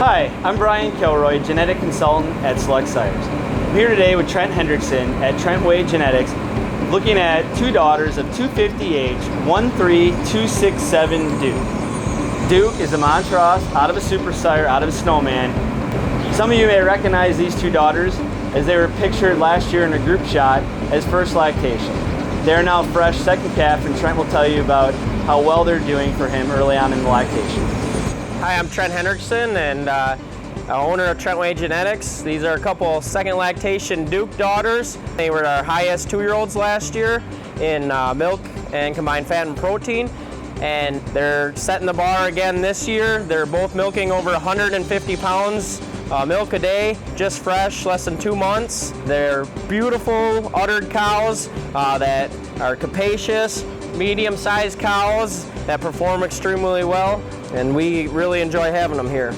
Hi, I'm Brian Kelroy, genetic consultant at Select Sires. I'm here today with Trent Hendrickson at Trent-Way Genetics, looking at two daughters of 250HO13267 Duke. Duke is a Montrose out of a Super Sire, out of a Snowman. Some of you may recognize these two daughters as they were pictured last year in a group shot as first lactation. They're now fresh second calf, and Trent will tell you about how well they're doing for him early on in the lactation. Hi, I'm Trent Hendrickson and owner of Trent-Way Genetics. These are a couple second lactation Duke daughters. They were our highest 2-year-olds last year in milk and combined fat and protein. And they're setting the bar again this year. They're both milking over 150 pounds milk a day, just fresh, less than 2 months. They're beautiful uddered cows that are capacious, medium-sized cows that perform extremely well, and we really enjoy having them here.